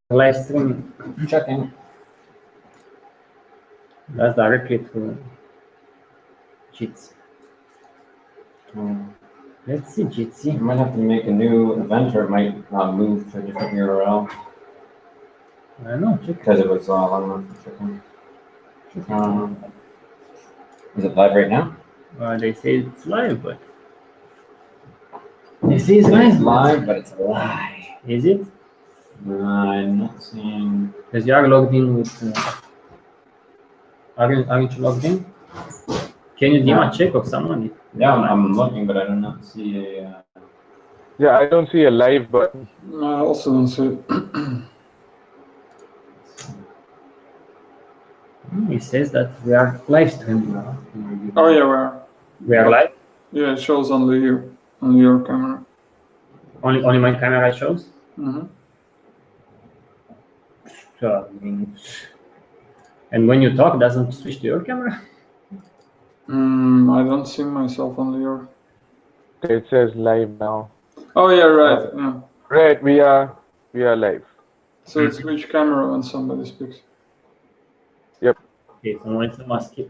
live stream chatting. That's directly to Jitsi. Let's see, Jitsi. You might have to make a new event, or it might move to a different URL. I don't know, check. Because it was long enough for chicken. Is it live right now? They say it's live, but they say it's live, but it's a lie. Is it? I'm not seeing. Because you are logged in with. Aren't you logged in? Can you Dima check of someone? Yeah, I'm looking, but I do not see a. Yeah, I don't see a live button. I also don't see it. It says that we are live streaming now. Oh yeah, we are. We are live? Yeah, it shows only you, on your camera. Only my camera shows? Mm-hmm. So, and when you talk, doesn't switch to your camera? I don't see myself on your. It says live now. Oh yeah, right. Yeah. Right, we are live. So it's switch camera when somebody speaks. Yep. Okay, so when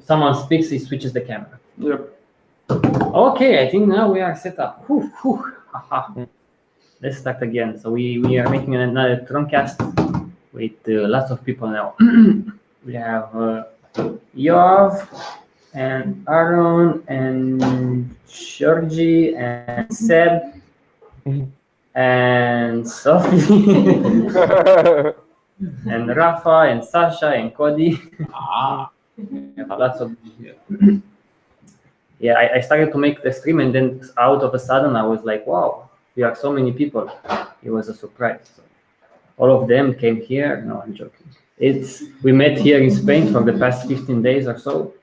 someone speaks, he switches the camera. Yep. Okay, I think now we are set up. Let's start again. So we are making another TROM-Cast with lots of people now. We have Yov and Aaron and Georgie and Seb and Sophie and Rafa and Sasha and Cody. We have lots of yeah, I started to make the stream, and then out of a sudden I was like, wow, we are so many people. It was a surprise. So all of them came here. No, I'm joking. We met here in Spain for the past 15 days or so,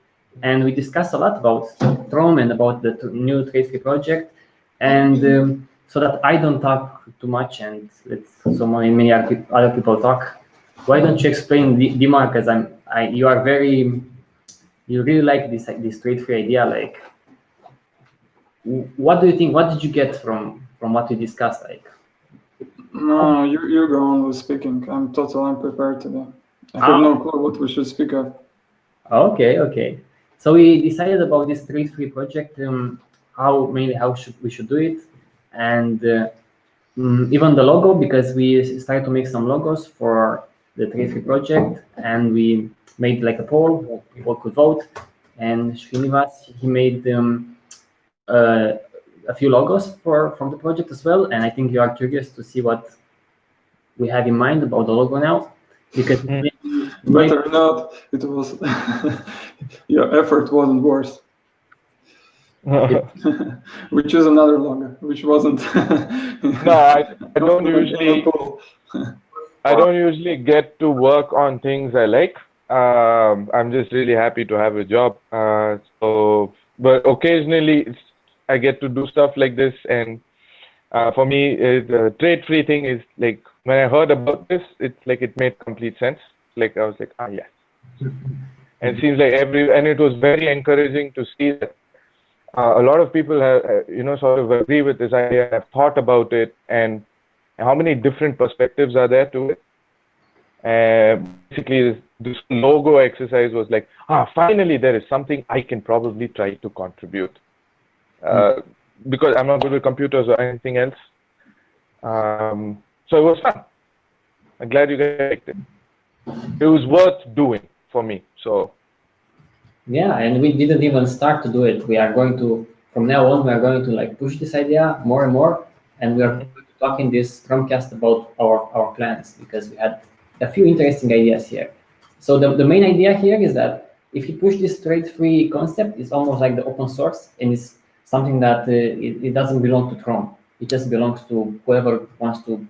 and we discussed a lot about TROM and about the new trade-free project. And so that I don't talk too much and let so many other people talk, why don't you explain, Dima, because you really like this trade-free idea. Like, what do you think? What did you get from what we discussed? Like, no, you go on with speaking. I'm totally unprepared today. I have no clue what we should speak of. Okay. So we decided about this trade-free project. How we should do it, and even the logo, because we started to make some logos for the trade-free project, and we made like a poll where people could vote. And Srinivas, he made a few logos from the project as well. And I think you are curious to see what we have in mind about the logo now, because better not. It was your effort wasn't worse. Which is another logo, which wasn't. No, I don't usually. I don't usually get to work on things I like. I'm just really happy to have a job. But occasionally I get to do stuff like this, and for me, the trade-free thing is like, when I heard about this, it's like it made complete sense. Like I was like, yes. And it seems like and it was very encouraging to see that a lot of people have, sort of agree with this idea, have thought about it, and how many different perspectives are there to it. Basically, this logo exercise was like, finally there is something I can probably try to contribute. Because I'm not good with computers or anything else. So it was fun. I'm glad you guys liked it. It was worth doing for me. So. Yeah, and we didn't even start to do it. We are going to, from now on, we are going to like push this idea more and more, and we are talking this TROM-Cast about our plans, because we had a few interesting ideas here. So the main idea here is that if you push this trade-free concept, it's almost like the open source, and it's something that it doesn't belong to TROM. It just belongs to whoever wants to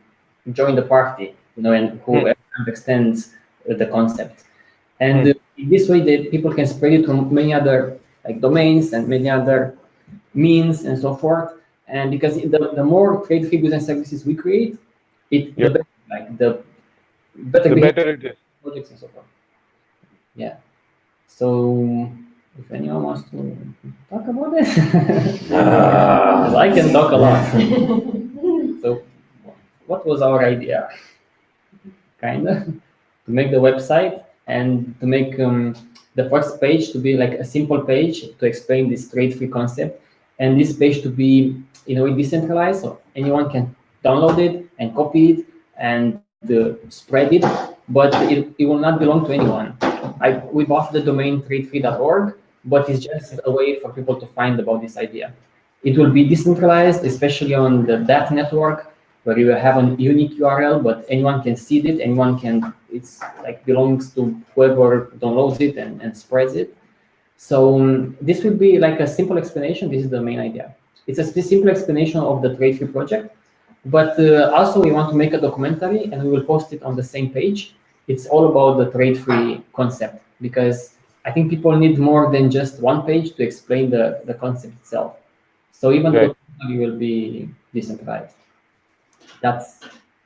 join the party, and whoever extends the concept. And in this way, the people can spread it to many other like domains and many other means and so forth. And because the more trade-free goods and services we create, the better it is. Projects and so forth. Yeah. So if anyone wants to talk about this, because I can talk a lot. So what was our idea? kind of, to make the website and to make the first page to be like a simple page to explain this trade-free concept, and this page to be in a way decentralized, so anyone can download it and copy it and spread it, but it will not belong to anyone. We bought the domain tradefree.org, but it's just a way for people to find about this idea. It will be decentralized, especially on the DAT network, where you will have a unique URL, but anyone can see it. Anyone can. It's like belongs to whoever downloads it and spreads it. So this will be like a simple explanation. This is the main idea. It's a simple explanation of the trade-free project, but also we want to make a documentary and we will post it on the same page. It's all about the trade-free concept because I think people need more than just one page to explain the concept itself. So even the documentary will be decentralized.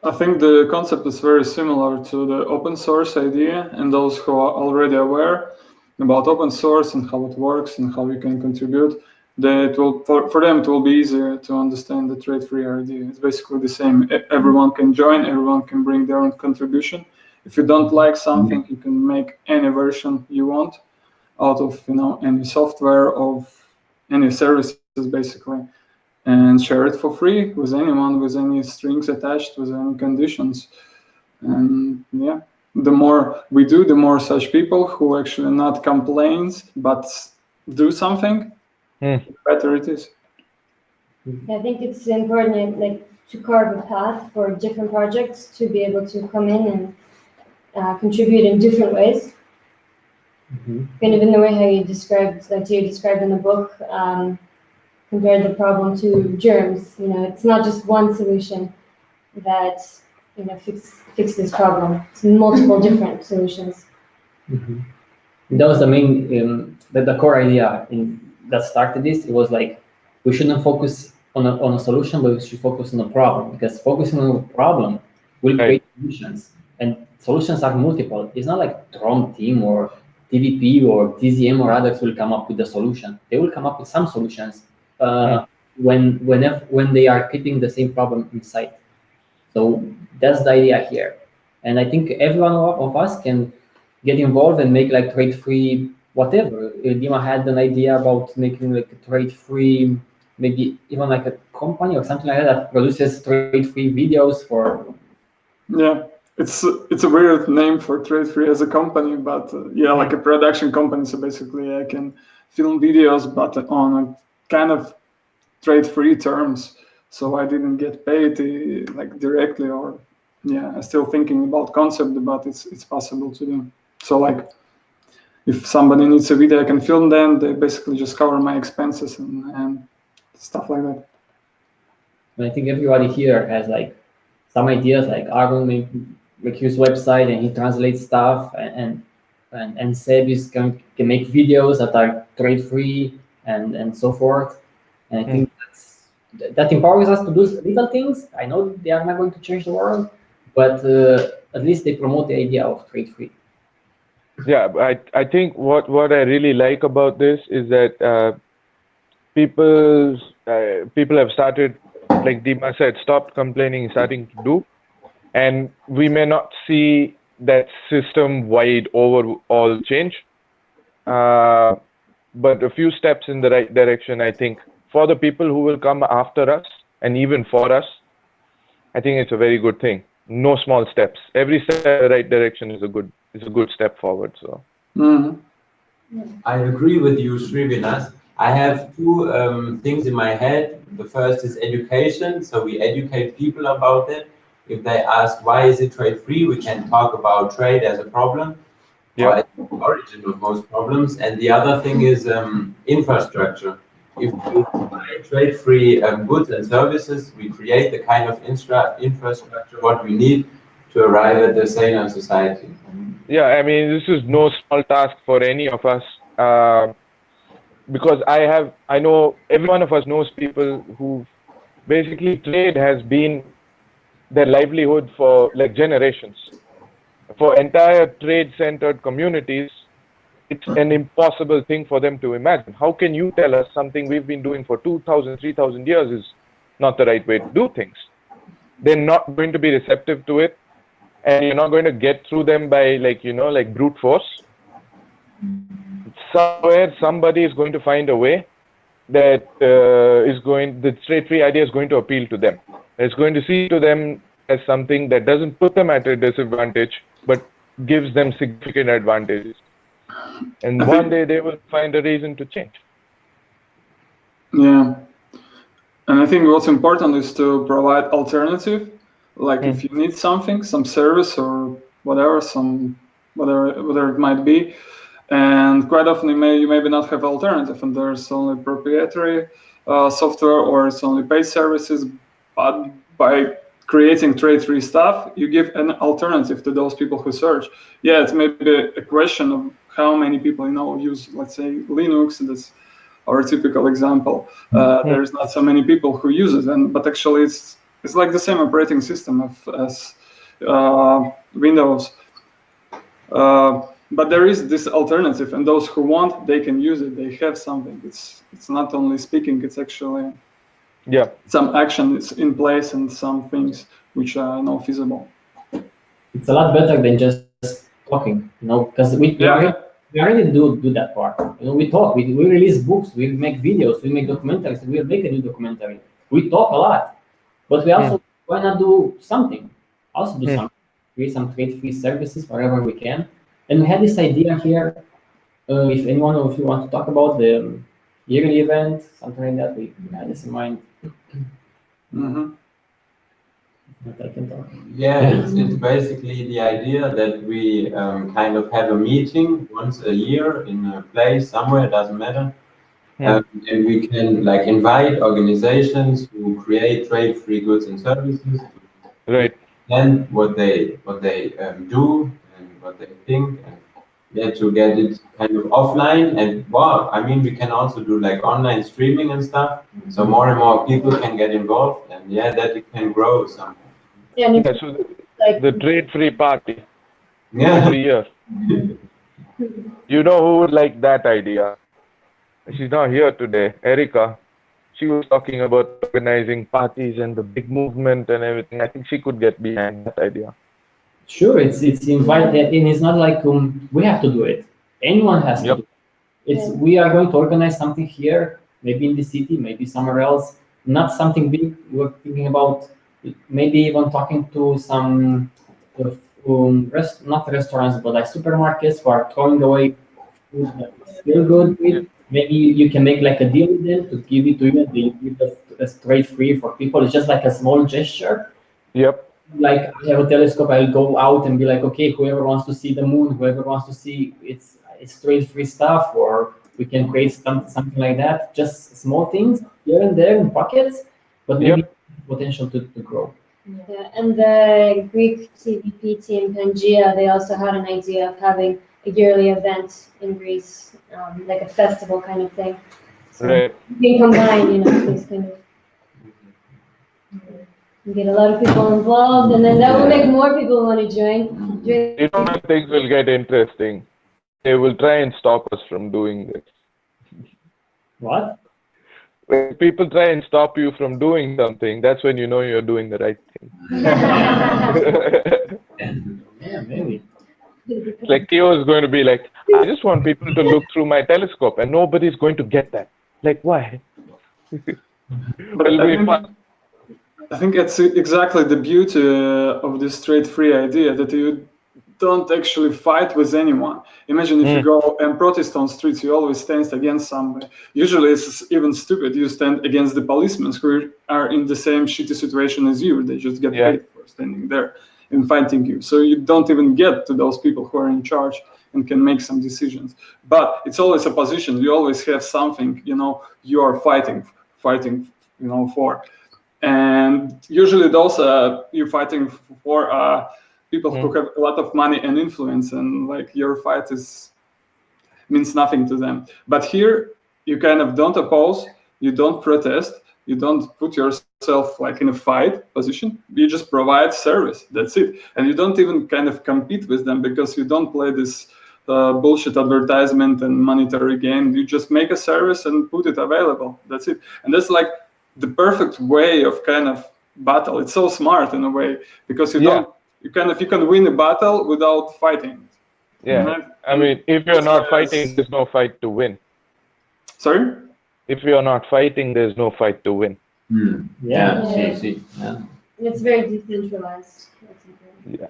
I think the concept is very similar to the open source idea, and those who are already aware about open source and how it works and how you can contribute, that will for them it will be easier to understand the trade-free idea. It's basically the same. Everyone can join, everyone can bring their own contribution. If you don't like something, you can make any version you want out of any software, of any services basically, and share it for free with anyone, with any strings attached, with any conditions. And yeah, the more we do, the more such people who actually not complains but do something, the better it is. I think it's important, like, to carve a path for different projects to be able to come in and contribute in different ways. Kind of in the way how you described, like you described in the book, compared the problem to germs. It's not just one solution that fix this problem. It's multiple different solutions. That was the main, the core idea that started this. It was like we shouldn't focus on a solution, but we should focus on a problem, because focusing on a problem will create solutions, and solutions are multiple. It's not like TROM team or TVP or TZM or others will come up with the solution. They will come up with some solutions when they are keeping the same problem in sight. So that's the idea here, and I think every one of us can get involved and make like trade-free whatever. Dima had an idea about making like a trade-free, maybe even like a company or something like that produces trade-free videos for. Yeah, it's a weird name for trade-free as a company, but yeah, like a production company. So basically, I can film videos, but on a kind of trade-free terms. So I didn't get paid like directly, or yeah, I'm still thinking about concept, but it's possible to do. So like, if somebody needs a video, I can film them. They basically just cover my expenses and stuff like that. And I think everybody here has like some ideas. Like Aaron make his website and he translates stuff, and Seb can make videos that are trade-free and so forth. And I think that empowers us to do little things. I know they are not going to change the world, but at least they promote the idea of trade-free. Yeah, I think what I really like about this is that people have started, like Dima said, stopped complaining, starting to do, and we may not see that system-wide overall change, but a few steps in the right direction, I think, for the people who will come after us, and even for us, I think it's a very good thing. No small steps. Every step in the right direction is a good step forward. So. I agree with you, Srivinas. I have two things in my head. The first is education. So we educate people about it. If they ask, why is it trade-free? We can talk about trade as a problem, or as the origin of most problems. And the other thing is infrastructure. If we buy trade-free goods and services, we create the kind of infrastructure what we need to arrive at the saner society. Yeah, I mean, this is no small task for any of us, because I know every one of us knows people who basically trade has been their livelihood for like generations. For entire trade-centered communities, it's an impossible thing for them to imagine. How can you tell us something we've been doing for 2,000, 3,000 years is not the right way to do things? They're not going to be receptive to it. and you're not going to get through them by like brute force. Somewhere somebody is going to find a way that the trade free idea is going to appeal to them. It's going to see to them as something that doesn't put them at a disadvantage, but gives them significant advantages. And one day they will find a reason to change. Yeah. And I think what's important is to provide alternative. Like if you need something, some service or whatever, whatever it might be, and quite often you maybe not have alternative, and there's only proprietary software or it's only paid services. But by creating trade-free stuff, you give an alternative to those people who search. Yeah, it's maybe a question of how many people use, let's say, Linux. That's our typical example. There's not so many people who use it, but actually it's like the same operating system as Windows. But there is this alternative, and those who want, they can use it. They have something. It's not only speaking; it's actually some action is in place and some things which are now feasible. It's a lot better than just talking, because we already do that part. We talk, we release books, we make videos, we make documentaries, we'll make a new documentary. We talk a lot, but we also why not do something? Also do something, create some trade-free services wherever we can. And we had this idea here. If anyone of you want to talk about the yearly event, something like that, we had this in mind. But I can talk. Yeah, it's basically the idea that we kind of have a meeting once a year in a place somewhere, it doesn't matter. And we can like invite organizations who create trade-free goods and services to present what they do and what they think, and to get it kind of offline. And wow, I mean, we can also do like online streaming and stuff, so more and more people can get involved, and that it can grow somehow. Yeah, so the trade-free party every year. You know who would like that idea? She's not here today, Erica. She was talking about organizing parties and the big movement and everything. I think she could get behind that idea. Sure, it's invited, and it's not like we have to do it. Anyone has to do it. We are going to organize something here, maybe in the city, maybe somewhere else. Not something big. We're thinking about maybe even talking to some not restaurants, but like supermarkets who are throwing away food that is still good with. Maybe you can make like a deal with them to give it to you. They give us trade free for people. It's just like a small gesture. Like I have a telescope, I'll go out and be like, okay, whoever wants to see the moon, whoever wants to see it's trade free stuff, or we can create something like that. Just small things here and there in pockets, but maybe potential to grow. Yeah, and the Greek TVP team Pangea, they also had an idea of having a yearly event in Greece, like a festival kind of thing. So you can combine, these kind of. Get a lot of people involved, and then that will make more people want to join. You know when things will get interesting? They will try and stop us from doing this. What? When people try and stop you from doing something, that's when you know you're doing the right thing. Yeah, maybe. Like Theo is going to be like, I just want people to look through my telescope, and nobody's going to get that. Like, why? It'll be fun. I think it's exactly the beauty of this trade-free idea, that you don't actually fight with anyone. Imagine if you go and protest on streets, you always stand against somebody. Usually it's even stupid. You stand against the policemen who are in the same shitty situation as you. They just get paid for standing there and fighting you. So you don't even get to those people who are in charge and can make some decisions. But it's always a position. You always have something, you are fighting, for. And usually those you're fighting for people who have a lot of money and influence, and like your fight means nothing to them. But here you kind of don't oppose, you don't protest, you don't put yourself like in a fight position. You just provide service. That's it. And you don't even kind of compete with them, because you don't play this bullshit advertisement and monetary gain. You just make a service and put it available. That's it. And that's like the perfect way of kind of battle. It's so smart in a way, because you don't you can win a battle without fighting. Yeah, I mean, if you're not fighting, there's no fight to win. Sorry? If you're not fighting, there's no fight to win. Yeah. See. Yeah. It's very decentralized. Yeah.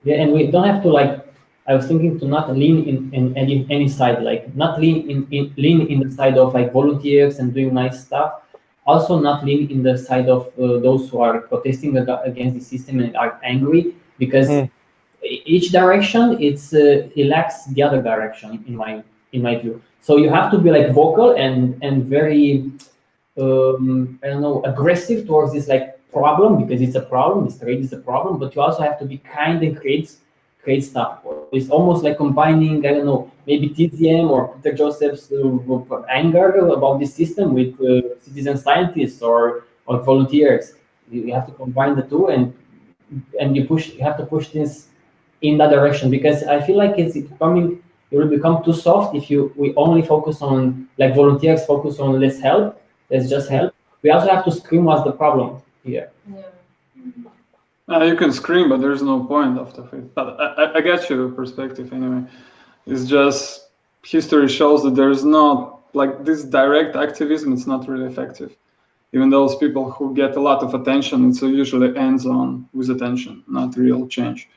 Yeah, and we don't have to like. I was thinking to not lean in any side, like not lean in the side of like volunteers and doing nice stuff. Also, not lean in the side of those who are protesting against the system and are angry, because each direction it lacks the other direction in my view. So you have to be like vocal and very I don't know, aggressive towards this like problem, because it's a problem. This trade is a problem, but you also have to be kind and create stuff. It's almost like combining, I don't know, maybe TZM or Peter Joseph's anger about this system with citizen scientists or volunteers. You have to combine the two, and you have to push this in that direction, because I feel like it will become too soft if we only focus on, like volunteers focus on let's just help. We also have to scream what's the problem here. You can scream, but there's no point after it. But I get your perspective anyway. It's just history shows that there's not like this direct activism. It's not really effective. Even those people who get a lot of attention, it usually ends on with attention, not real change.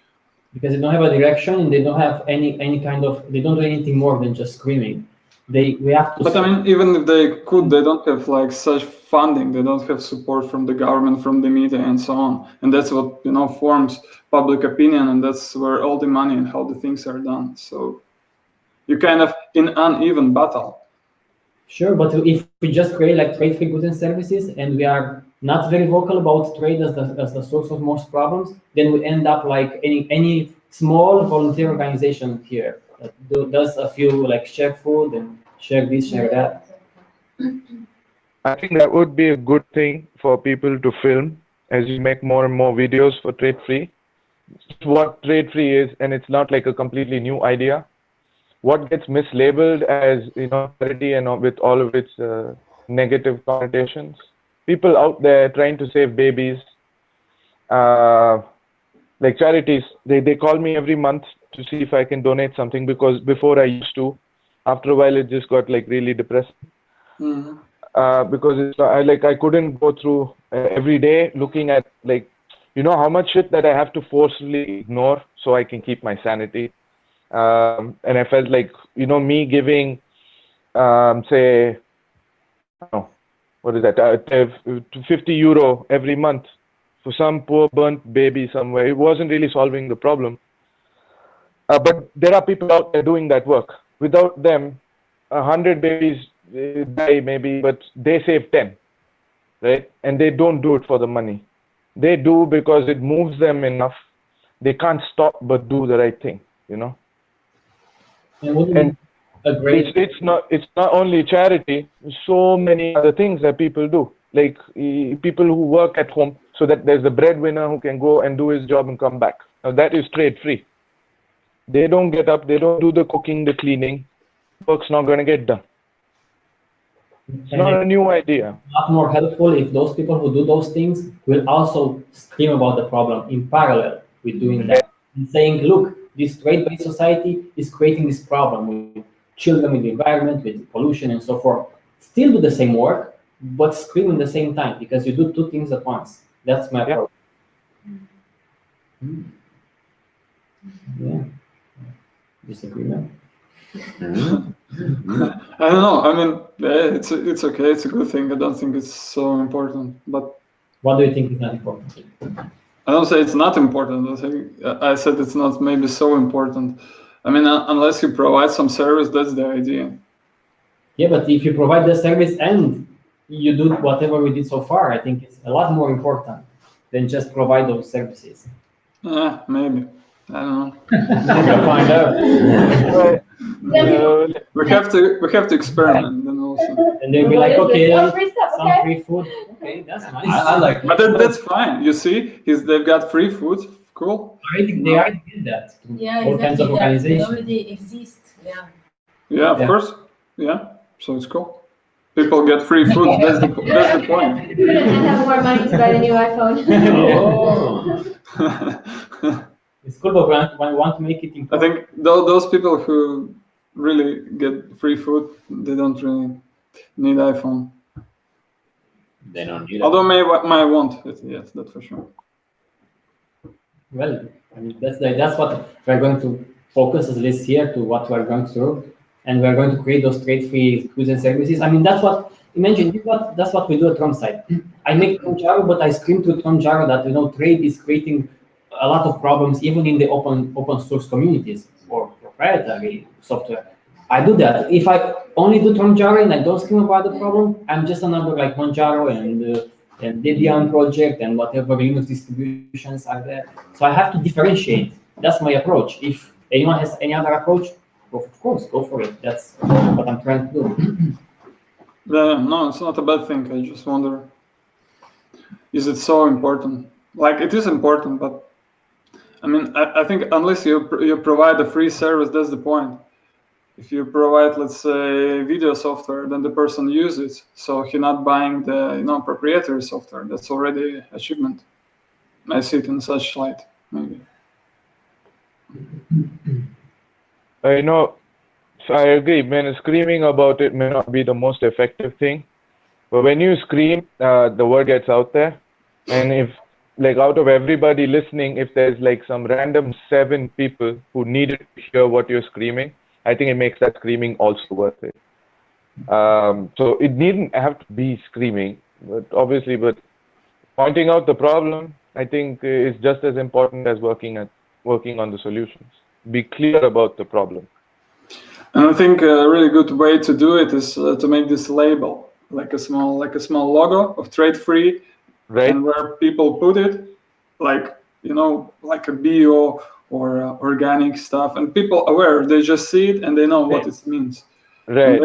Because they don't have a direction, and they don't have any kind of, they don't do anything more than just screaming. We have to. But I mean, even if they could, they don't have like such funding. They don't have support from the government, from the media, and so on. And that's what forms public opinion, and that's where all the money and how the things are done. So you kind of in uneven battle. Sure, but if we just create like trade-free goods and services, and we are not very vocal about trade as the source of most problems, then we end up like any small volunteer organization here that does a few like share food and share this, share that. I think that would be a good thing for people to film as you make more and more videos for trade-free. What trade-free is, and it's not like a completely new idea. What gets mislabeled as charity and with all of its negative connotations. People out there trying to save babies, like charities, they call me every month to see if I can donate something, because before I used to. After a while, it just got like really depressing. Because it's I couldn't go through every day looking at like how much shit that I have to forcefully ignore so I can keep my sanity. And I felt like me giving say what is that 50 euro every month for some poor burnt baby somewhere, it wasn't really solving the problem. But there are people out there doing that work. Without them, 100 babies die maybe, but they save 10, right? And they don't do it for the money. They do because it moves them enough. They can't stop but do the right thing, And it's not only charity. So many other things that people do, like people who work at home, so that there's a breadwinner who can go and do his job and come back. Now that is trade free. They don't get up, they don't do the cooking, the cleaning. Work's not going to get done. It's not a new idea. A lot more helpful if those people who do those things will also scream about the problem in parallel with doing that, and saying, look, this trade-based society is creating this problem with children, with the environment, with pollution, and so forth. Still do the same work, but scream at the same time, because you do two things at once. That's my problem. Yeah. Disagreement? I don't know. I mean, it's okay. It's a good thing. I don't think it's so important. But what do you think is not important? I don't say it's not important. I said it's not maybe so important. I mean, unless you provide some service, that's the idea. Yeah, but if you provide the service and you do whatever we did so far, I think it's a lot more important than just provide those services. Maybe. I don't know. We'll find out. We have to experiment then also. And they'll be like, okay, some free food. Okay, that's nice. I like it. But that's fine. You see, they've got free food. Cool. They already did that. All kinds of organizations. They already exist. Yeah. Yeah, of course. Yeah. So it's cool. People get free food. That's the point. And have more money to buy the new iPhone. It's cool, but we want to make it I important. think those people who really get free food, they don't really need iPhone. They don't need Although it. may want it, yes, that's for sure. Well, I mean, that's what we're going to focus as this year to what we're going to do, and we're going to create those trade-free goods and services. I mean, that's what imagine that's what we do at Trom side. I make TROM-Jaro, but I scream to TROM-Jaro that trade is creating a lot of problems even in the open source communities or proprietary software. I do that. If I only do TROM-Jaro and I don't scream about the problem, I'm just another like Monjaro and Debian project and whatever Linux distributions are there. So I have to differentiate. That's my approach. If anyone has any other approach, of course, go for it. That's what I'm trying to do. No, it's not a bad thing. I just wonder, is it so important? Like, it is important, but I mean, I think unless you provide a free service, that's the point. If you provide, let's say, video software, then the person uses it, so he's not buying the proprietary software. That's already achievement. I see it in such light, maybe. So I agree. When screaming about it may not be the most effective thing, but when you scream, the word gets out there. And if, like, out of everybody listening, if there's like some random 7 people who needed to hear what you're screaming, I think it makes that screaming also worth it. So it needn't have to be screaming, but pointing out the problem, I think, is just as important as working on the solutions. Be clear about the problem. And I think a really good way to do it is to make this label, like a small logo of trade free, right? And where people put it, like like a bio or organic stuff, and people aware, they just see it and they know what it means. Right,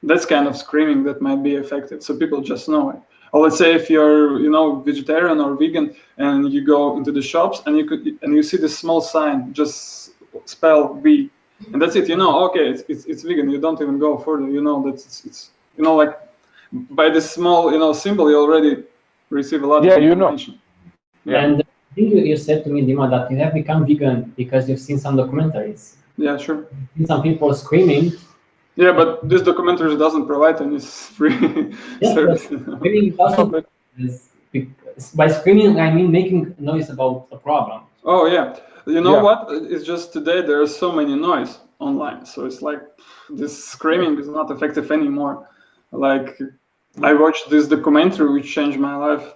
That's kind of screaming that might be effective, so people just know it. Or let's say if you're vegetarian or vegan and you go into the shops and you see this small sign, just spell V, and that's it. Okay, it's vegan. You don't even go further. That it's like by this small symbol you already receive a lot of information. Yeah. And I think you said to me, Dima, that you have become vegan because you've seen some documentaries. Yeah, sure. You've seen some people screaming. Yeah, but this documentary doesn't provide any free service. By screaming, I mean making noise about a problem. Oh yeah, what? It's just today there are so many noise online, so it's like this screaming is not effective anymore. Like I watched this documentary which changed my life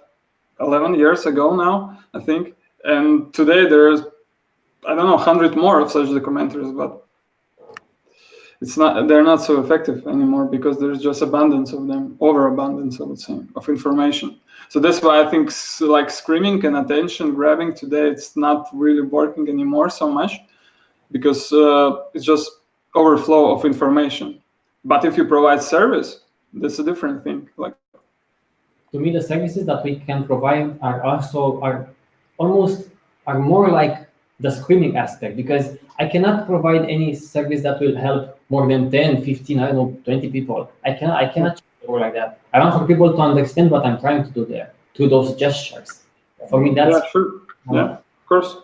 11 years ago now, I think, and today there's 100 more of such documentaries, but they're not so effective anymore because there's just abundance of them, overabundance, I would say, of information. So that's why I think like screaming and attention grabbing today, it's not really working anymore so much because it's just overflow of information. But if you provide service, that's a different thing. Like, to me, the services that we can provide are more like the screaming aspect, because I cannot provide any service that will help more than 10, 15, 20 people. I cannot go like that. I want for people to understand what I'm trying to do there through those gestures. For me, that's sure. Yeah, of course.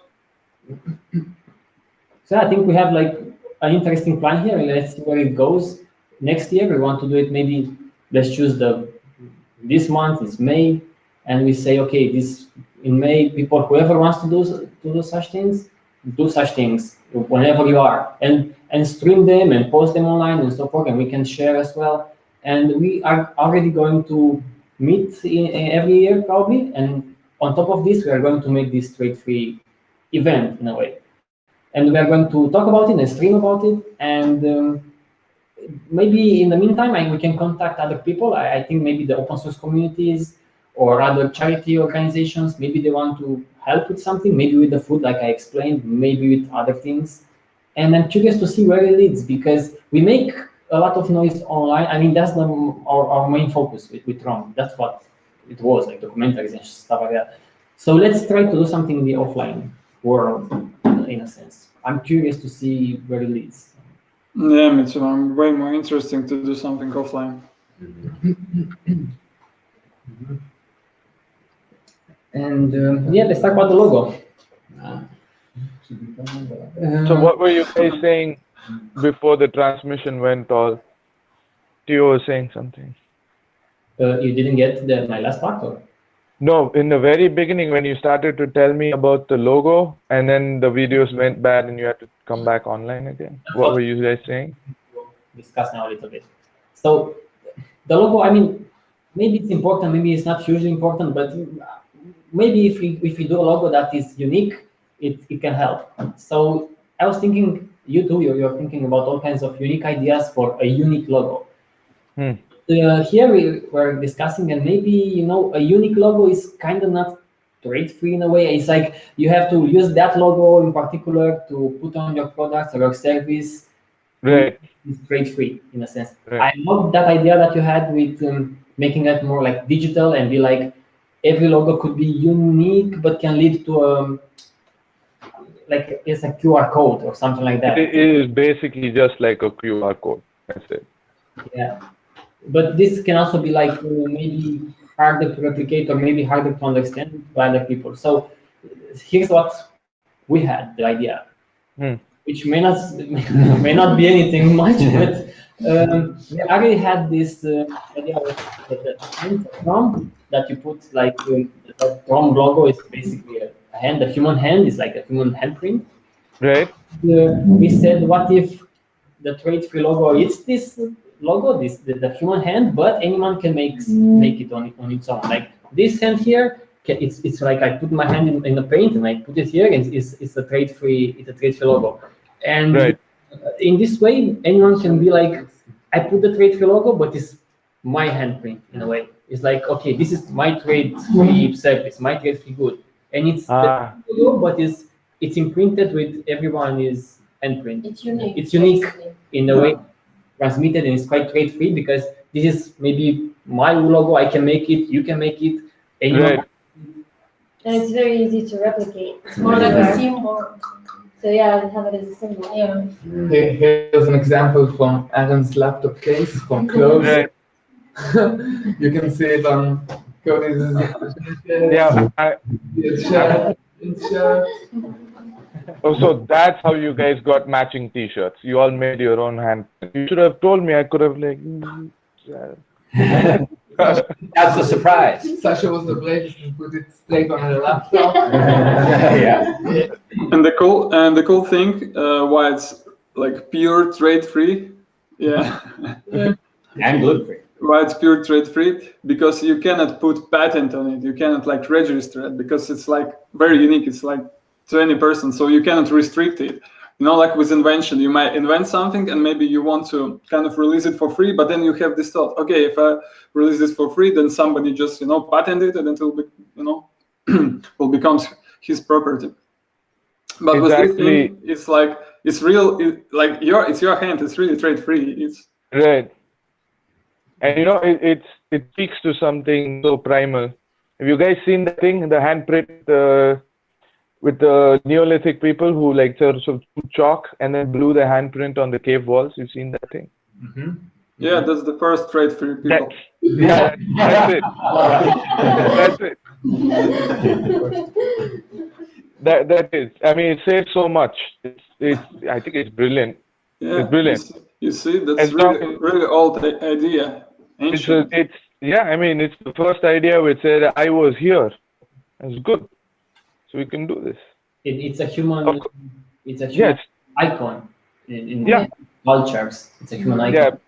So I think we have like an interesting plan here. Let's see where it goes. Next year, we want to do it. Maybe let's choose this month is May, and we say, okay, this in May, whoever wants to do such things, do such things whenever you are, and stream them and post them online and so forth, and we can share as well. And we are already going to meet every year probably, and on top of this, we are going to make this trade-free event in a way, and we are going to talk about it and stream about it, and maybe in the meantime, we can contact other people. I think maybe the open source communities or other charity organizations, maybe they want to help with something, maybe with the food, like I explained, maybe with other things. And I'm curious to see where it leads, because we make a lot of noise online. I mean, that's our main focus with Trom. That's what it was, like documentaries and stuff like that. So let's try to do something in the offline world, in a sense. I'm curious to see where it leads. Yeah, me too. I'm way more interesting to do something offline. And yeah, let's talk about the logo. So what were you guys saying before the transmission went all? Theo was saying something. You didn't get my last part, or? No, in the very beginning when you started to tell me about the logo and then the videos went bad and you had to come back online again. What were you guys saying? Discuss now a little bit. So the logo, I mean, maybe it's important, maybe it's not hugely important, but maybe if we do a logo that is unique, it can help. So I was thinking, you too, you're thinking about all kinds of unique ideas for a unique logo. Here we were discussing, and maybe a unique logo is kind of not trade-free in a way. It's like you have to use that logo in particular to put on your products or your service. Right. It's trade-free in a sense. Right. I love that idea that you had with making it more like digital and be like every logo could be unique, but can lead to like it's a QR code or something like that. It is basically just like a QR code. That's it. Yeah, but this can also be like maybe harder to replicate or maybe harder to understand by other people. So here's what we had the idea, which may not be anything much, but we already had this idea of the TROM that you put like the TROM logo is basically a hand, a human hand is like a human handprint. Right. We said, what if the trade-free logo it's this logo, the human hand, but anyone can make it on its own. Like this hand here, it's like I put my hand in the paint and I put it here, and it's a trade-free logo. And in this way, anyone can be like, I put the trade-free logo, but it's my handprint in a way. It's like, okay, this is my trade-free service, my trade-free good, and it's the logo, but it's imprinted with everyone's handprint. It's unique. It's unique in the way transmitted, and it's quite trade-free because this is maybe my logo. I can make it, you can make it, anyone. And it's very easy to replicate. It's more like a symbol. So yeah, I have it as a symbol. Yeah. Here's an example from Aaron's laptop case from clothes. You can see it on Cody's. Oh, so that's how you guys got matching T-shirts. You all made your own hand. You should have told me. I could have like. That's a surprise. Sasha was the bravest and put it straight on her laptop. Yeah. And the cool thing, why it's like pure trade-free, And gluten-free. Why it's pure trade-free? Because you cannot put patent on it. You cannot like register it because it's like very unique. It's like to any person, so you cannot restrict it. Like with invention, you might invent something and maybe you want to kind of release it for free, but then you have this thought, okay, if I release this for free, then somebody just, patented it and it will be, will become his property. But with this thing, it's like, it's real, it's your hand, it's really trade-free. It's right. And it speaks to something so primal. Have you guys seen the thing, the handprint, with the Neolithic people who like sort of chalk and then blew their handprint on the cave walls? You've seen that thing? Mm-hmm. Yeah, that's the first trade-free people. That's it. That's it. That is. I mean, it says so much. I think it's brilliant. Yeah, it's brilliant. You see, that's really old idea. Ancient. I mean, it's the first idea which said, I was here. It's good. So we can do this. It's a human. It's a human icon in cultures. It's a human icon.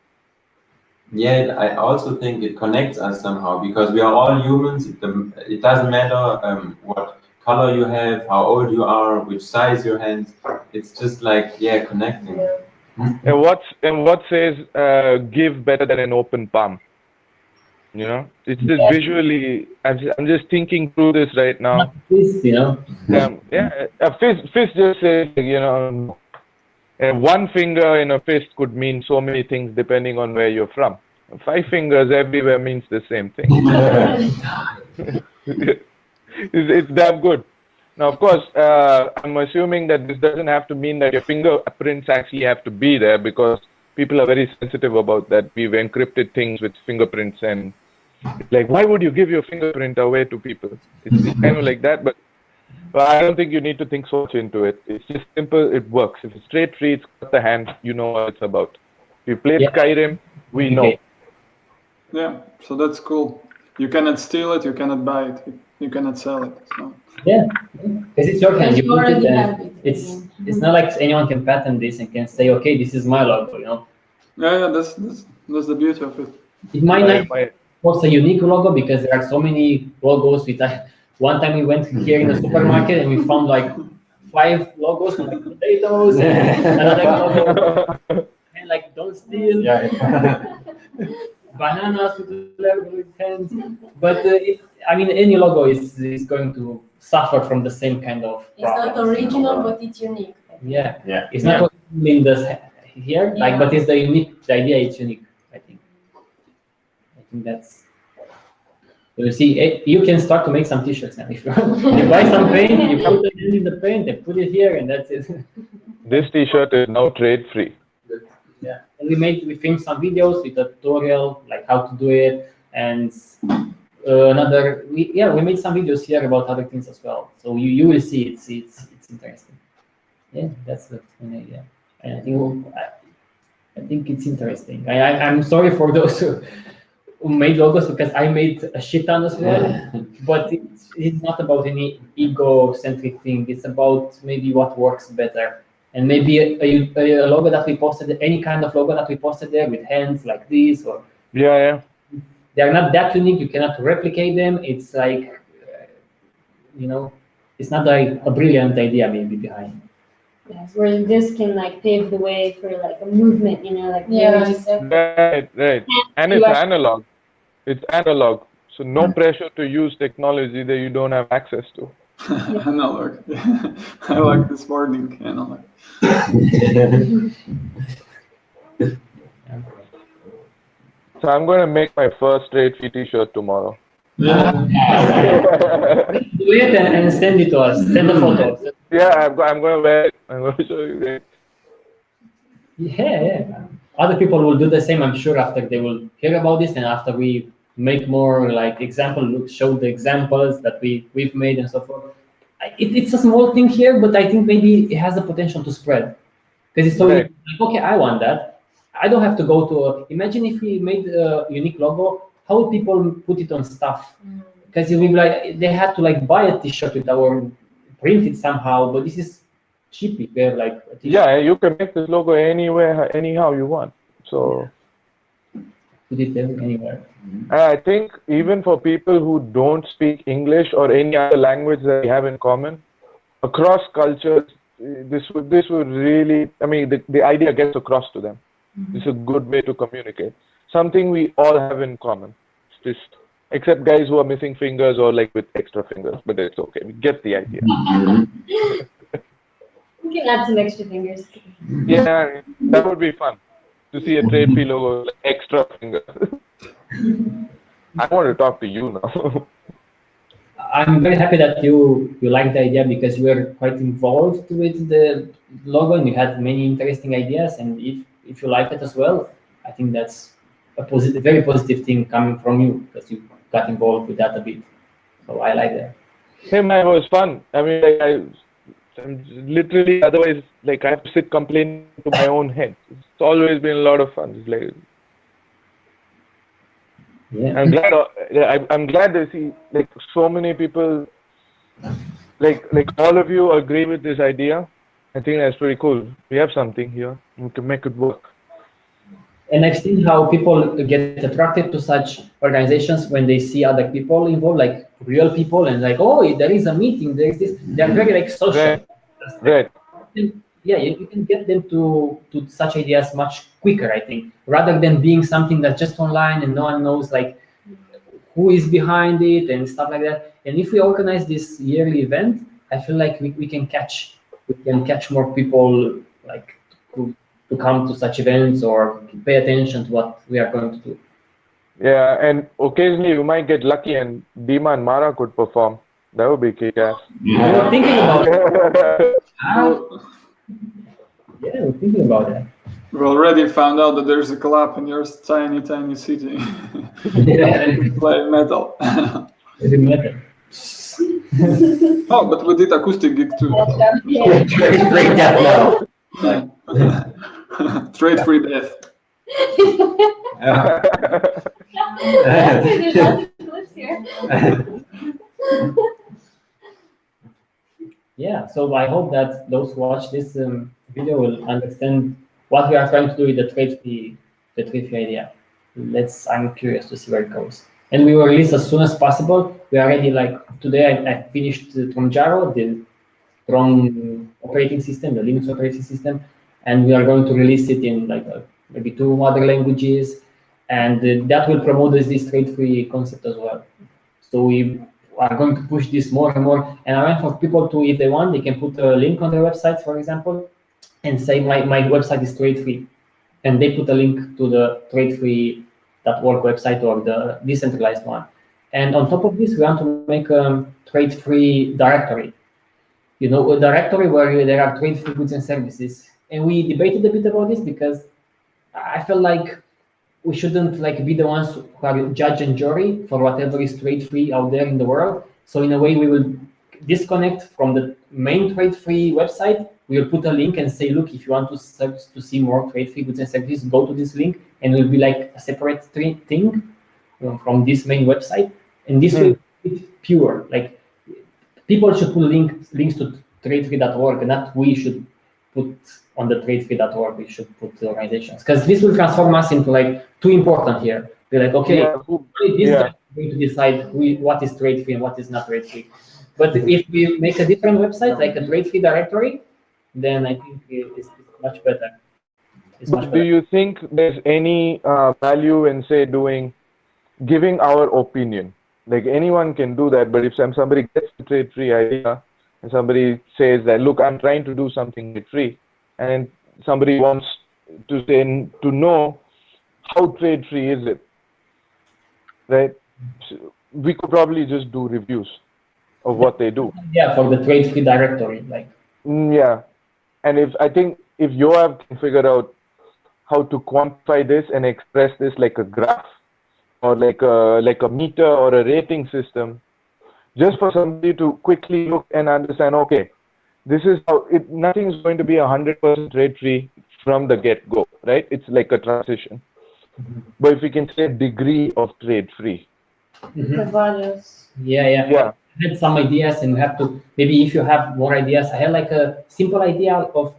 Yeah, I also think it connects us somehow because we are all humans. It doesn't matter what color you have, how old you are, which size your hands. It's just like connecting. And what says give better than an open palm? It's just visually. I'm just thinking through this right now. Fist, a fist just says, one finger in a fist could mean so many things depending on where you're from. 5 fingers everywhere means the same thing. It's damn good. Now, of course, I'm assuming that this doesn't have to mean that your fingerprints actually have to be there because people are very sensitive about that. We've encrypted things with fingerprints and like, why would you give your fingerprint away to people? It's kind of like that, but Well, I don't think you need to think so much into it. It's just simple. It works. If it's straight free, it's got the hand. You know what it's about. If you played Yeah. Skyrim, we know. Okay. Yeah, so that's cool. You cannot steal it, you cannot buy it, you cannot sell it. So. Yeah, because it's your hand. You You put it, already and have it. it's not like anyone can patent this and can say, okay, this is my logo. You know, Yeah, that's the beauty of it. it might not My- was a unique logo because there are so many logos. One time we went here in the supermarket and we found like 5 logos from like potatoes and another logo and like don't steal. Bananas with hands. But I mean, any logo is going to suffer from the same kind of It's not problems. original, but it's unique. Yeah, Yeah. it's not what in the here, like, Yeah. but it's the unique. The idea is unique. I think that's. You see, you can start to make some T-shirts now. If you want. You buy some paint, you put it in the paint, and put it here, and that's it. This T-shirt is now trade free. Yeah, and we filmed some videos with a tutorial like how to do it, and we made some videos here about other things as well. So you will see it's interesting. Yeah, that's the main idea, and I think it's interesting. I'm sorry for those who made logos because I made a shit ton as well, but it's not about any ego-centric thing. It's about maybe what works better. And maybe a logo that we posted, any kind of logo that we posted there with hands like this, or Yeah. they're not that unique. You cannot replicate them. It's like, it's not like a brilliant idea maybe behind. Yes, where this can like pave the way for like a movement, like Yeah, really just exactly. Right. And it's analog. It's analog. So no pressure to use technology that you don't have access to. Analog. I like this wording, analog. So I'm going to make my first trade free T-shirt tomorrow. Do it and send it to us. Send the photos. Yeah, I'm going to wear it. I'm going to show you it. Yeah. Other people will do the same, I'm sure, after they will hear about this and after we make more like show the examples that we've made and so forth. It's a small thing here, but I think maybe it has the potential to spread. Because it's so Right. like, okay, I want that. I don't have to go to imagine if we made a unique logo, how would people put it on stuff? Because it will be like they had to like buy a t-shirt with our print it somehow, but this is cheap if they're like a t-shirt. Yeah, you can make this logo anywhere, anyhow you want. So Put it anywhere. I think even for people who don't speak English or any other language that we have in common, across cultures, this would really, I mean, the idea gets across to them. It's a good way to communicate. Something we all have in common. It's just, except guys who are missing fingers or like with extra fingers, but it's okay. We get the idea. we can add some extra fingers. Yeah, that would be fun to see a trade free logo with extra fingers. I want to talk to you now. I'm very happy that you like the idea because you were quite involved with the logo and you had many interesting ideas. And if you like it as well, I think that's a very positive thing coming from you because you got involved with that a bit. So I like that. Hey man, it was fun. I mean, like I'm literally, otherwise, like I have to sit complaining to my own head. It's always been a lot of fun. It's like, Yeah. I'm glad to see like so many people, like all of you agree with this idea. I think that's pretty cool. We have something here. We can make it work. And I've seen how people get attracted to such organizations when they see other people involved, like real people, and like, oh, there is a meeting, there is this. They're very like social. Right. Yeah, you can get them to such ideas much quicker, I think, rather than being something that's just online and no one knows like who is behind it and stuff like that. And if we organize this yearly event, I feel like we can catch more people like to come to such events or pay attention to what we are going to do. Yeah, and occasionally you might get lucky and Dima and Mara could perform. That would be kick-ass. We're thinking about it. Yeah, we're thinking about that. We already found out that there's a club in your tiny, tiny city. Yeah, Play metal. it doesn't matter. Oh, but we did acoustic gig too. Yeah. Trade death metal. Trade free death. There's lots of clips here. Yeah, so I hope that those who watch this video will understand what we are trying to do with the trade-free idea. I'm curious to see where it goes. And we will release as soon as possible. We are ready, like today I finished TROM-Jaro, the TROM operating system, the Linux operating system, and we are going to release it in like maybe 2 other languages, and that will promote this trade-free concept as well. So we are going to push this more and more, and I want for people to, if they want, they can put a link on their website, for example, and say my website is trade-free, and they put a link to the tradefree.org website or the decentralized one. And on top of this, we want to make a trade-free directory. You know, a directory where there are trade-free goods and services. And we debated a bit about this because I feel like we shouldn't like be the ones who are judge and jury for whatever is trade-free out there in the world. So in a way, we will disconnect from the main trade-free website. We will put a link and say, look, if you want to see more trade-free goods and services, go to this link, and it will be like a separate thing from this main website. And this will be pure. Like people should put links to tradefree.org, and not we should put on the tradefree.org. We should put the organizations, because this will transform us into like too important here. We're like, okay, this guy is going to decide what is trade-free and what is not trade-free. But if we make a different website, like a trade-free directory, then I think it's much better. But do you think there's any value in, say, giving our opinion? Like anyone can do that, but if somebody gets the trade-free idea and somebody says that, look, I'm trying to do something trade-free, and somebody wants to know how trade-free is it, right? So we could probably just do reviews of what they do. Yeah, for the trade-free directory, like. Yeah, and if you have figured out how to quantify this and express this like a graph or like a meter or a rating system, just for somebody to quickly look and understand, okay, this is how nothing is going to be 100% trade-free from the get-go, right? It's like a transition. But if we can say degree of trade-free. The values. Yeah. I had some ideas, and we have to, maybe if you have more ideas, I had like a simple idea of,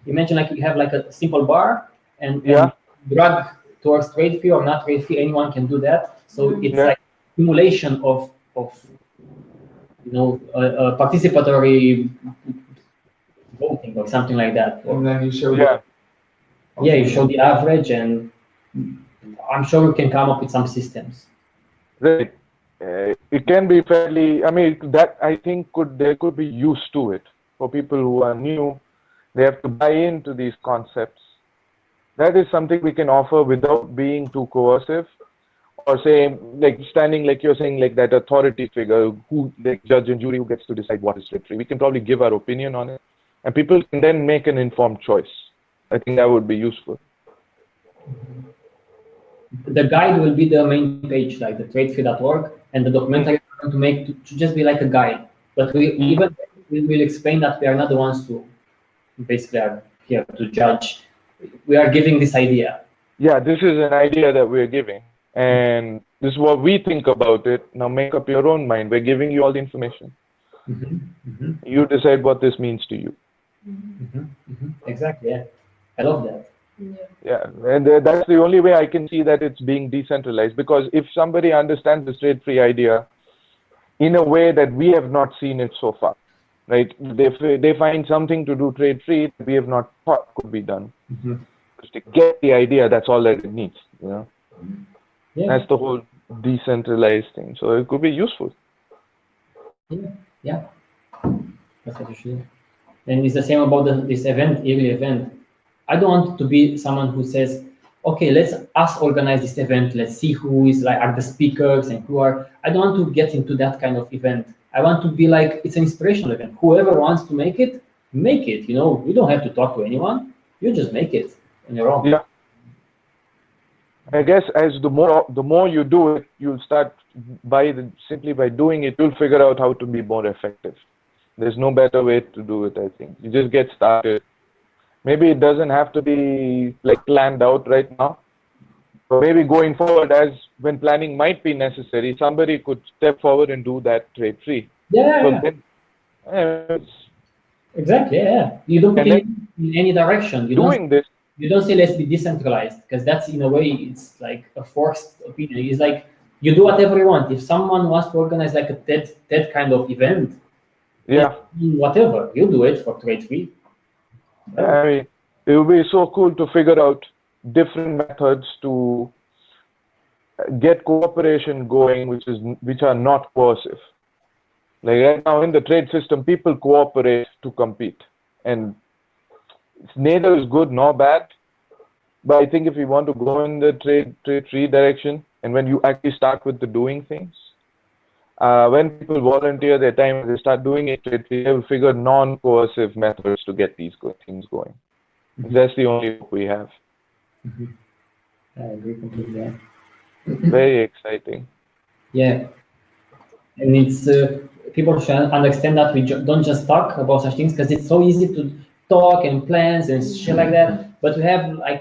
you mentioned like you have like a simple bar and drag towards trade-free or not trade-free, anyone can do that. So it's like simulation of you know, a participatory voting or something like that. And then you show you show the average, and I'm sure we can come up with some systems. Right. It can be fairly, I mean, that I think there could be use to it for people who are new. They have to buy into these concepts. That is something we can offer without being too coercive, or say, like standing, like you're saying, like that authority figure who, like judge and jury, who gets to decide what is trade-free. We can probably give our opinion on it, and people can then make an informed choice. I think that would be useful. The guide will be the main page, like the tradefree.org, and the documentary is going to make to just be like a guide. But we will explain that we are not the ones who basically are here to judge. We are giving this idea. Yeah, this is an idea that we're giving, and this is what we think about it. Now make up your own mind. We're giving you all the information. You decide what this means to you. Exactly. Yeah, I love that. Yeah, and that's the only way I can see that it's being decentralized, because if somebody understands the trade-free idea in a way that we have not seen it so far, right? They find something to do trade-free that we have not thought could be done. Because to get the idea, that's all that it needs, you know? That's the whole decentralized thing. So it could be useful. Yeah. That's what you should. And it's the same about this event, yearly event. I don't want to be someone who says, okay, let's us organize this event. Let's see who is like are the speakers and who are. I don't want to get into that kind of event. I want to be like, it's an inspirational event. Whoever wants to make it, make it. You know, you don't have to talk to anyone. You just make it on your own. Yeah. I guess as the more you do it, you'll start simply by doing it, you'll figure out how to be more effective. There's no better way to do it, I think. You just get started. Maybe it doesn't have to be like planned out right now. But maybe going forward, as when planning might be necessary, somebody could step forward and do that trade free. Yeah, So yeah. then, Exactly. Yeah. You don't put it in any direction. You don't say let's be decentralized, because that's in a way it's like a forced opinion. It's like you do whatever you want. If someone wants to organize like a TED kind of event, yeah, whatever, you do it for trade free. I mean, it would be so cool to figure out different methods to get cooperation going, which are not coercive. Like right now in the trade system, people cooperate to compete, and neither is good nor bad. But I think if we want to go in the trade free direction, and when you actually start with the doing things, when people volunteer their time and they start doing it, they will figure non-coercive methods to get these things going. That's the only hope we have. I agree completely. Yeah. Very exciting. Yeah, and it's people should understand that we don't just talk about such things, because it's so easy to talk and plans and shit like that. But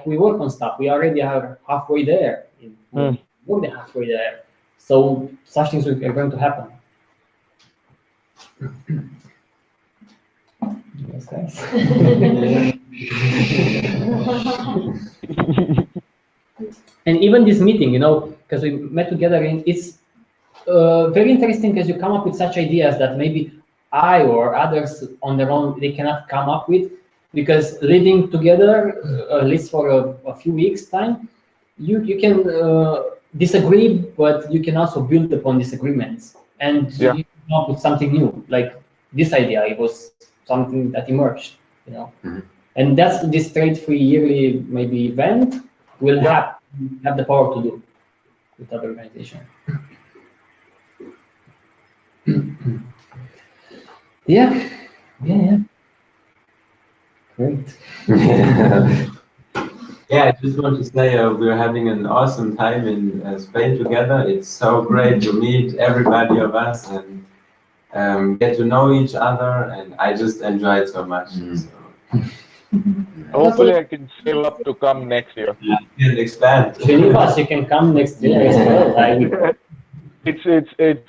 we work on stuff. We already are halfway there. More than halfway there. So such things are going to happen. Yes, guys. And even this meeting, because we met together, it's very interesting, because you come up with such ideas that maybe I or others on their own, they cannot come up with, because living together, at least for a few weeks time, you can disagree, but you can also build upon disagreements, and you come up with something new. Like this idea, it was something that emerged, and that's this trade-free yearly maybe event will have the power to do with other organizations. Yeah. Great. Yeah, I just want to say we're having an awesome time in Spain together. It's so great to meet everybody of us and get to know each other, and I just enjoy it so much. So. Hopefully, I can save up to come next year. Yeah, you can expand. Srinivas, you can come next year as well. It's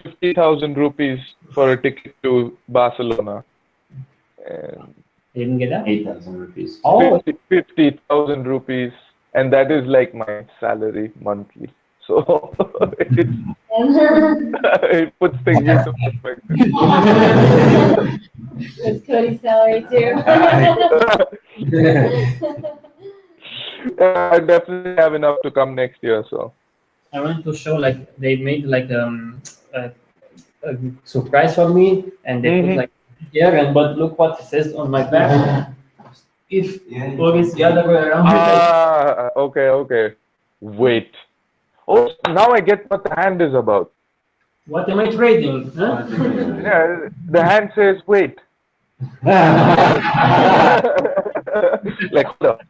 50,000 rupees for a ticket to Barcelona. And you didn't get that? 8,000 rupees. Oh, 50,000 rupees, and that is like my salary monthly. So it puts things into perspective. It's Cody's salary too. I definitely have enough to come next year. So I wanted to show they made a surprise for me, and they put here, but look what it says on my back. If it's the other way around. Okay. Wait. Oh, now I get what the hand is about. What am I trading? Huh? Yeah, the hand says wait. Like hold up.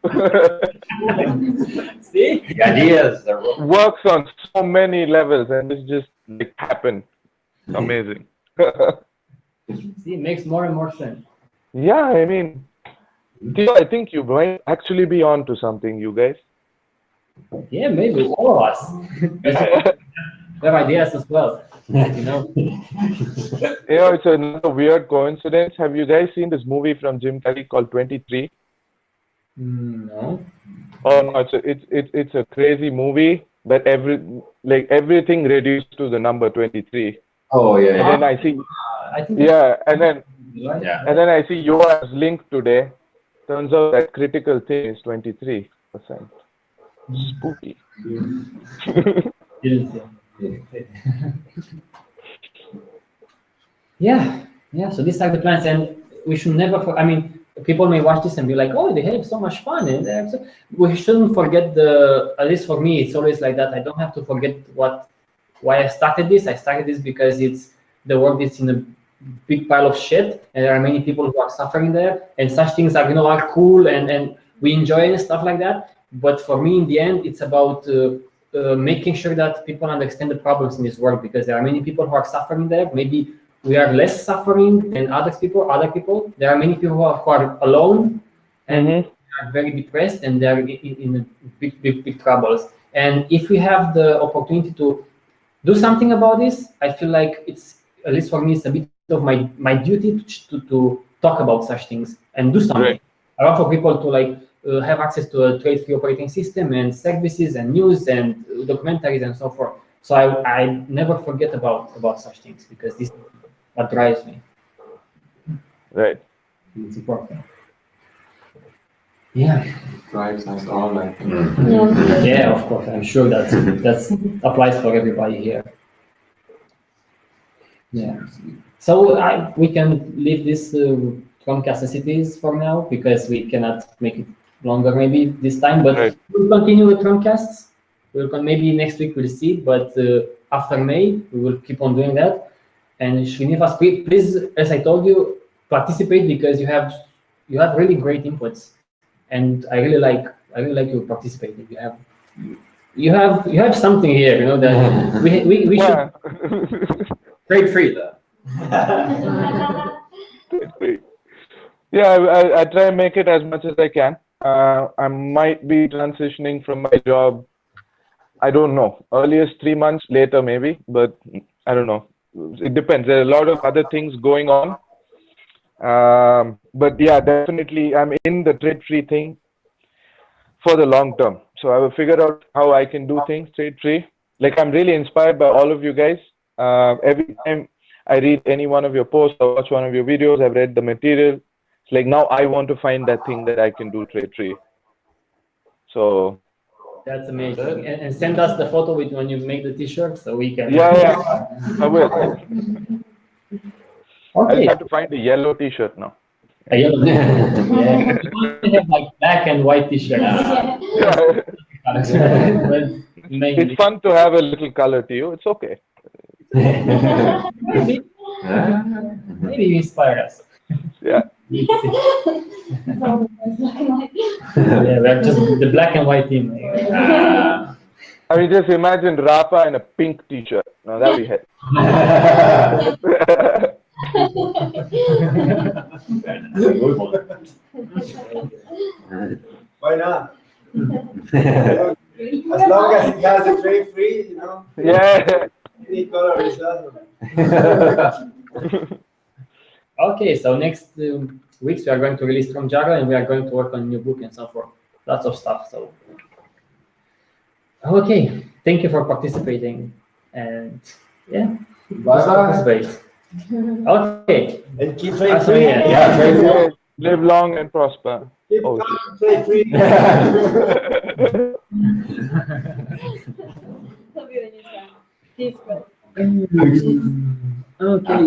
See? The ideas Works on so many levels, and it's just happened. Amazing. See, it makes more and more sense. Yeah, I mean, Theo, I think you might actually be on to something, you guys. Yeah, maybe all of us. We have ideas as well. It's another weird coincidence. Have you guys seen this movie from Jim Carrey called 23? No. Oh no, it's a crazy movie, but everything reduced to the number 23. Oh yeah. And then I see, and then I see yours linked today. Turns out that critical thing is 23%. Spooky. Yeah. So these are the plans, and we should never. People may watch this and be like, "Oh, they have so much fun," and we shouldn't forget at least for me, it's always like that. I don't have to forget why I started this. I started this because it's the world is in a big pile of shit, and there are many people who are suffering there, and such things are cool, and we enjoy and stuff like that. But for me, in the end, it's about making sure that people understand the problems in this world, because there are many people who are suffering there. Maybe we are less suffering than other people. There are many people who are alone and are very depressed, and they're in big troubles. And if we have the opportunity to do something about this, I feel like it's, at least for me, it's a bit of my duty to talk about such things and do something. Right. I want for people to like have access to a trade-free operating system and services and news and documentaries and so forth. So I never forget about such things, because this is what drives me. Right. It's important. Yeah. Drives us all, I think. Yeah, of course. I'm sure that applies for everybody here. Yeah. So we can leave this TROM-Cast as it is for now, because we cannot make it longer maybe this time. But Right. we'll continue with TROM-Casts. Maybe next week we'll see, but after May we will keep on doing that. And Srinivas, please, as I told you, participate, because you have really great inputs, and I really like you participating. You have something here, you know, that we should trade free though. Yeah, I try and make it as much as I can. I might be transitioning from my job, I don't know, earliest 3 months, later maybe, but I don't know. It depends. There are a lot of other things going on. But yeah, definitely I'm in the trade-free thing for the long term. So I will figure out how I can do things trade-free. Like, I'm really inspired by all of you guys. Every time I read any one of your posts or watch one of your videos, I've read the material. It's like, now I want to find that thing that I can do trade-free. So that's amazing. And send us the photo with when you make the t-shirt, so we can. Yeah, I will. Okay. I have to find a yellow t-shirt now. A yellow. Yeah. We have like black and white t-shirts. Yeah. It's fun to have a little color to you. It's okay. Maybe you inspire us. Yeah. Yeah, we're just the black and white team. I mean, just imagine Rafa in a pink t-shirt. Now that'd be hell. Why not? As long as it has a trade free, you know. Yeah. Any color is awesome. Okay, so next weeks we are going to release from Java, and we are going to work on a new book and so forth. Lots of stuff. So, okay, thank you for participating, and yeah, Bye participate. Okay, and keep trade free. Yeah, trade free. Live long and prosper. Keep Oh, trade free. Okay.